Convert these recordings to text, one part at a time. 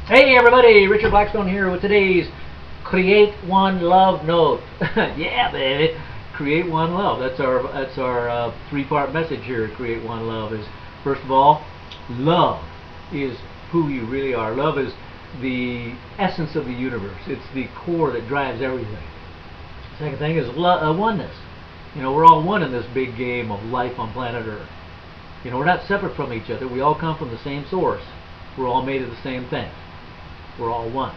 Hey everybody, Richard Blackstone here with today's Create One Love Note. Yeah, baby, Create One Love. That's our three-part message here. At Create One Love is, first of all, love is who you really are. Love is the essence of the universe. It's the core that drives everything. Second thing is oneness. We're all one in this big game of life on planet Earth. We're not separate from each other. We all come from the same source. We're all made of the same thing. We're all one.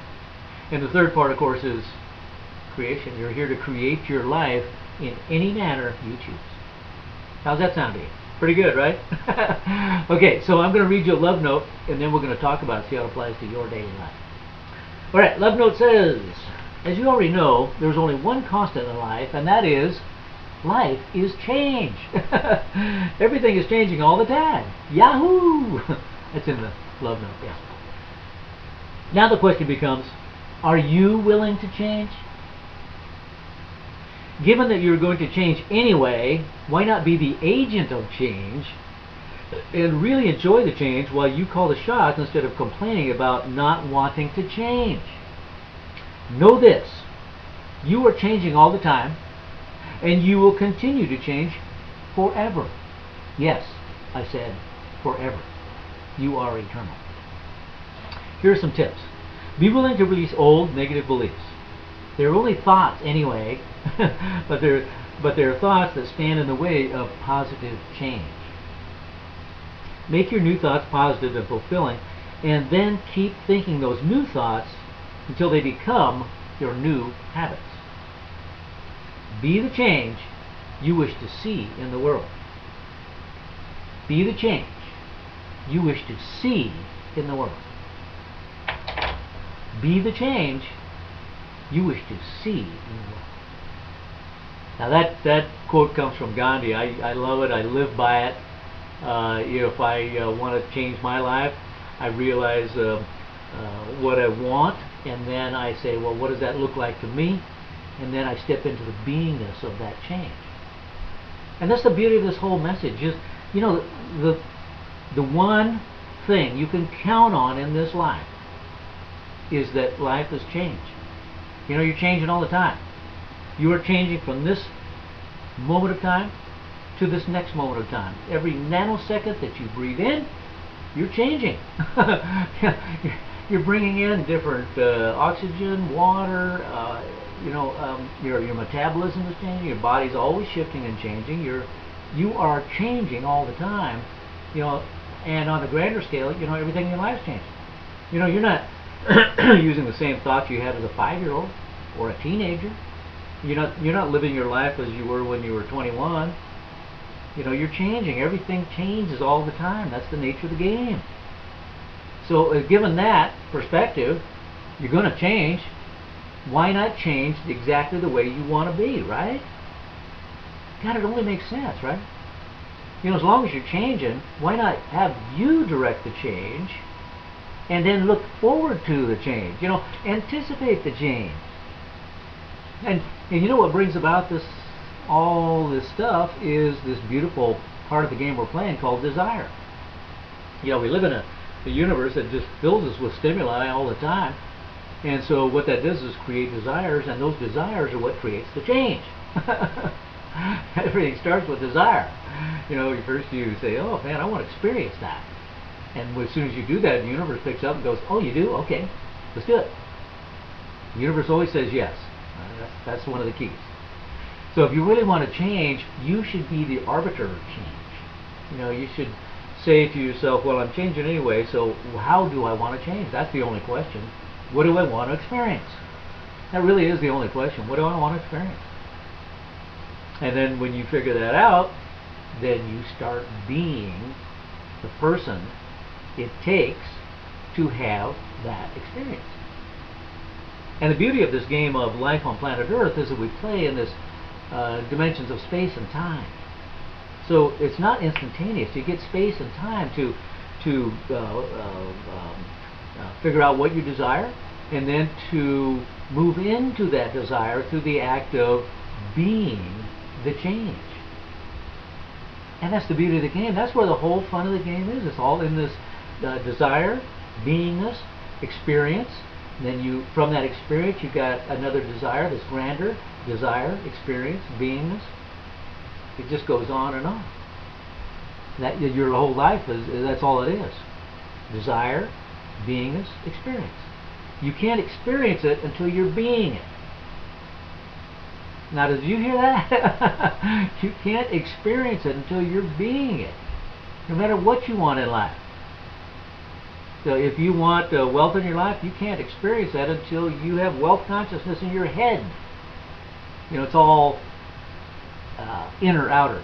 And the third part, of course, is creation. You're here to create your life in any manner you choose. How's that sound to you? Pretty good, right? Okay, so I'm going to read you a love note, and then we're going to talk about it, see how it applies to your daily life. All right, love note says, as you already know, there's only one constant in life, and that is life is change. Everything is changing all the time. Yahoo! That's in the love note, yeah. Now the question becomes, are you willing to change? Given that you're going to change anyway, why not be the agent of change and really enjoy the change while you call the shots instead of complaining about not wanting to change? Know this, you are changing all the time, and you will continue to change forever. Yes, I said forever. You are eternal. Here are some tips. Be willing to release old negative beliefs. They're only thoughts anyway, but they're thoughts that stand in the way of positive change. Make your new thoughts positive and fulfilling, and then keep thinking those new thoughts until they become your new habits. Be the change you wish to see in the world. Be the change you wish to see in the world. Be the change you wish to see in the world. Now that quote comes from Gandhi. I love it. I live by it. If I want to change my life, I realize what I want, and then I say, well, what does that look like to me? And then I step into the beingness of that change. And that's the beauty of this whole message. Is the one thing you can count on in this life is that life has changed. You're changing all the time. You are changing from this moment of time to this next moment of time. Every nanosecond that you breathe in, you're changing. You're bringing in different oxygen, water. Your metabolism is changing. Your body's always shifting and changing. You are changing all the time. And on a grander scale, everything in your life's changing. You're not using the same thoughts you had as a 5-year-old or a teenager. You're not living your life as you were when you were 21. You're changing. Everything changes all the time. That's the nature of the game. So given that perspective, you're going to change. Why not change exactly the way you want to be, right? God, it only makes sense, right? As long as you're changing, why not have you direct the change and then look forward to the change? Anticipate the change. And what brings about all this stuff is this beautiful part of the game we're playing called desire. We live in a universe that just fills us with stimuli all the time. And so what that does is create desires, and those desires are what creates the change. Everything starts with desire. First you say, oh man, I want to experience that. And as soon as you do that, the universe picks up and goes, oh, you do? Okay, let's do it. The universe always says yes. That's one of the keys. So if you really want to change, you should be the arbiter of change. You should say to yourself, well, I'm changing anyway, so how do I want to change? That's the only question. What do I want to experience? That really is the only question. What do I want to experience? And then when you figure that out, then you start being the person it takes to have that experience. And the beauty of this game of life on planet Earth is that we play in this dimensions of space and time. So it's not instantaneous. You get space and time to figure out what you desire, and then to move into that desire through the act of being the change. And that's the beauty of the game. That's where the whole fun of the game is. It's all in this desire, beingness, experience. Then you, from that experience, you got another desire, this grander desire, experience, beingness. It just goes on and on. That your whole life is that's all it is. Desire, beingness, experience. You can't experience it until you're being it. Now, did you hear that? You can't experience it until you're being it, no matter what you want in life. So if you want wealth in your life, you can't experience that until you have wealth consciousness in your head. You know, it's all inner, outer.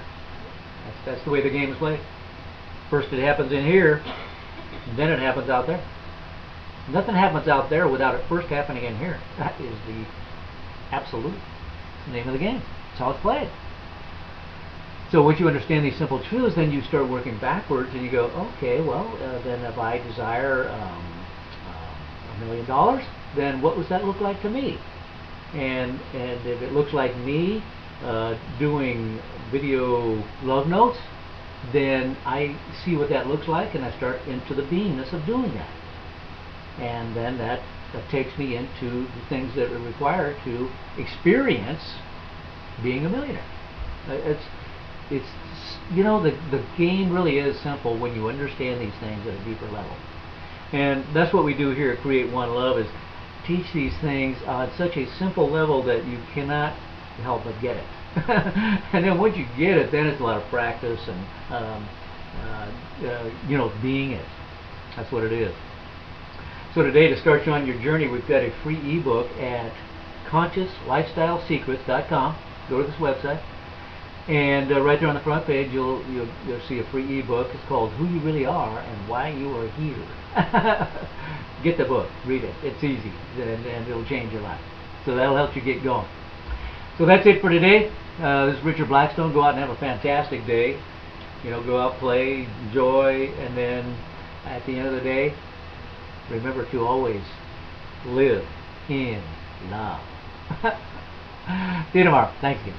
That's the way the game is played. First it happens in here, then it happens out there. Nothing happens out there without it first happening in here. That is the absolute name of the game. That's how it's played. So once you understand these simple truths, then you start working backwards and you go, okay, well, then if I desire $1 million, then what does that look like to me? And if it looks like me doing video love notes, then I see what that looks like and I start into the beingness of doing that. And then that takes me into the things that are required to experience being a millionaire. It's you know, the game really is simple when you understand these things at a deeper level. And that's what we do here at Create One Love, is teach these things on such a simple level that you cannot help but get it. And then once you get it, then it's a lot of practice and you know, being it. That's what it is. So today, to start you on your journey, we've got a free ebook at ConsciousLifestyleSecrets.com. Go to this website, and right there on the front page, you'll see a free ebook. It's called "Who You Really Are and Why You Are Here." Get the book, read it. It's easy, and it'll change your life. So that'll help you get going. So that's it for today. This is Richard Blackstone. Go out and have a fantastic day. You know, go out, play, enjoy, and then at the end of the day, remember to always live in love. See you tomorrow. Thanks again.